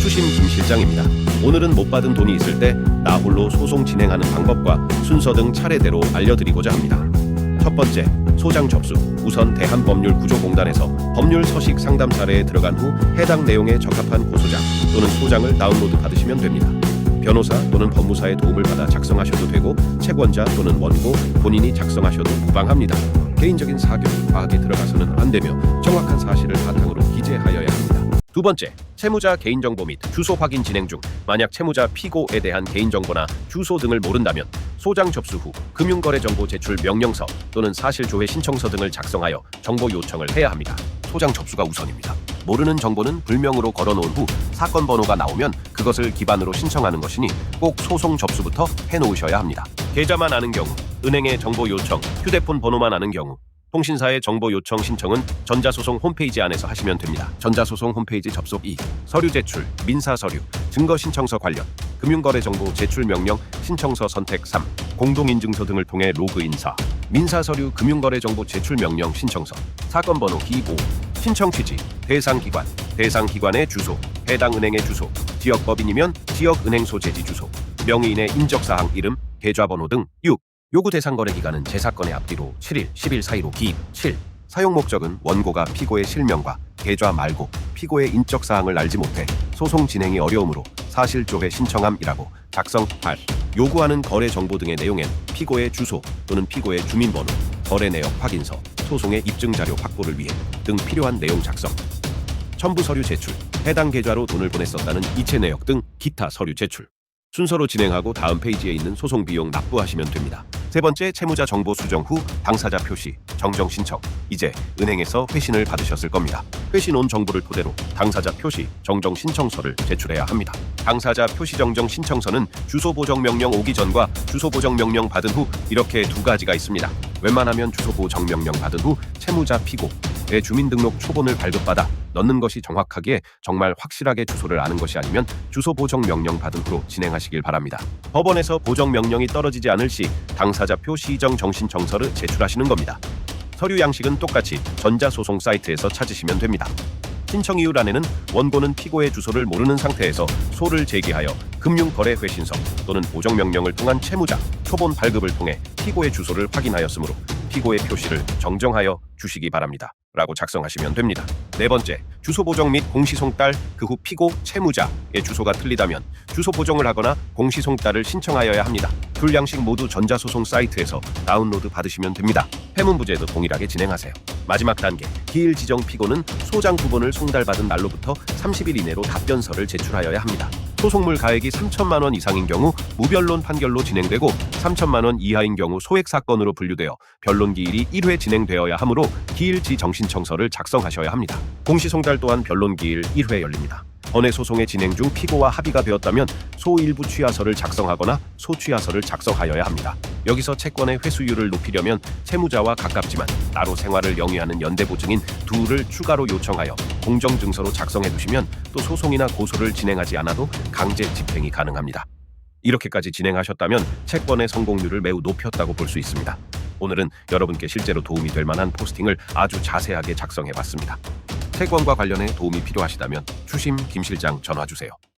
추심 김 실장입니다. 오늘은 못 받은 돈이 있을 때 나 홀로 소송 진행하는 방법과 순서 등 차례대로 알려드리고자 합니다. 첫 번째, 소장 접수. 우선 대한법률구조공단에서 법률 서식 상담 사례에 들어간 후 해당 내용에 적합한 고소장 또는 소장을 다운로드 받으시면 됩니다. 변호사 또는 법무사의 도움을 받아 작성하셔도 되고 채권자 또는 원고 본인이 작성하셔도 무방합니다. 개인적인 사견이 과하게 들어가서는 안 되며 정확한 사실을 바탕으로 기재하여야 합니다. 두 번째, 채무자 개인정보 및 주소 확인 진행 중 만약 채무자 피고에 대한 개인정보나 주소 등을 모른다면 소장 접수 후 금융거래정보 제출 명령서 또는 사실조회 신청서 등을 작성하여 정보 요청을 해야 합니다. 소장 접수가 우선입니다. 모르는 정보는 불명으로 걸어놓은 후 사건 번호가 나오면 그것을 기반으로 신청하는 것이니 꼭 소송 접수부터 해놓으셔야 합니다. 계좌만 아는 경우, 은행의 정보 요청, 휴대폰 번호만 아는 경우, 통신사의 정보 요청 신청은 전자소송 홈페이지 안에서 하시면 됩니다. 전자소송 홈페이지 접속 2. 서류 제출, 민사서류, 증거신청서 관련, 금융거래정보 제출명령, 신청서 선택 3. 공동인증서 등을 통해 로그인 4. 민사서류, 금융거래정보 제출명령, 신청서, 사건번호 기 5. 신청 취지, 대상기관, 대상기관의 주소, 해당 은행의 주소, 지역법인이면 지역은행 소재지 주소, 명의인의 인적사항 이름, 계좌번호 등 6. 요구 대상 거래 기간은 재사건의 앞뒤로 7일, 10일 사이로 기입. 7. 사용 목적은 원고가 피고의 실명과 계좌 말고 피고의 인적 사항을 알지 못해 소송 진행이 어려우므로 사실조회 신청함이라고 작성. 8. 요구하는 거래 정보 등의 내용엔 피고의 주소 또는 피고의 주민번호, 거래 내역 확인서, 소송의 입증 자료 확보를 위해 등 필요한 내용 작성. 첨부 서류 제출, 해당 계좌로 돈을 보냈었다는 이체 내역 등 기타 서류 제출. 순서로 진행하고 다음 페이지에 있는 소송 비용 납부하시면 됩니다. 세 번째, 채무자 정보 수정 후 당사자 표시, 정정 신청. 이제 은행에서 회신을 받으셨을 겁니다. 회신 온 정보를 토대로 당사자 표시, 정정 신청서를 제출해야 합니다. 당사자 표시 정정 신청서는 주소 보정 명령 오기 전과 주소 보정 명령 받은 후 이렇게 두 가지가 있습니다. 웬만하면 주소 보정 명령 받은 후 채무자 피고의 주민등록 초본을 발급받아 넣는 것이 정확하기에 정말 확실하게 주소를 아는 것이 아니면 주소 보정 명령 받은 후로 진행하시길 바랍니다. 법원에서 보정 명령이 떨어지지 않을 시 당사자표 시정 정신청서를 제출하시는 겁니다. 서류 양식은 똑같이 전자소송 사이트에서 찾으시면 됩니다. 신청 이유란에는 원고는 피고의 주소를 모르는 상태에서 소를 제기하여 금융거래회신서 또는 보정명령을 통한 채무자 초본 발급을 통해 피고의 주소를 확인하였으므로 피고의 표시를 정정하여 주시기 바랍니다. 라고 작성하시면 됩니다. 네 번째, 주소 보정 및 공시송달, 그 후 피고, 채무자의 주소가 틀리다면 주소 보정을 하거나 공시송달을 신청하여야 합니다. 둘 양식 모두 전자소송 사이트에서 다운로드 받으시면 됩니다. 회문부제도 동일하게 진행하세요. 마지막 단계, 기일 지정 피고는 소장 부본을 송달받은 날로부터 30일 이내로 답변서를 제출하여야 합니다. 소송물 가액이 3천만 원 이상인 경우 무변론 판결로 진행되고 3천만 원 이하인 경우 소액 사건으로 분류되어 변론 기일이 1회 진행되어야 하므로 기일지 정신청서를 작성하셔야 합니다. 공시송달 또한 변론 기일 1회 열립니다. 번외 소송의 진행 중 피고와 합의가 되었다면 소일부 취하서를 작성하거나 소취하서를 작성하여야 합니다. 여기서 채권의 회수율을 높이려면 채무자와 가깝지만 따로 생활을 영위하는 연대보증인 둘을 추가로 요청하여 공정증서로 작성해 두시면 또 소송이나 고소를 진행하지 않아도 강제 집행이 가능합니다. 이렇게까지 진행하셨다면 채권의 성공률을 매우 높였다고 볼 수 있습니다. 오늘은 여러분께 실제로 도움이 될 만한 포스팅을 아주 자세하게 작성해 봤습니다. 채권과 관련해 도움이 필요하시다면 추심 김 실장 전화 주세요.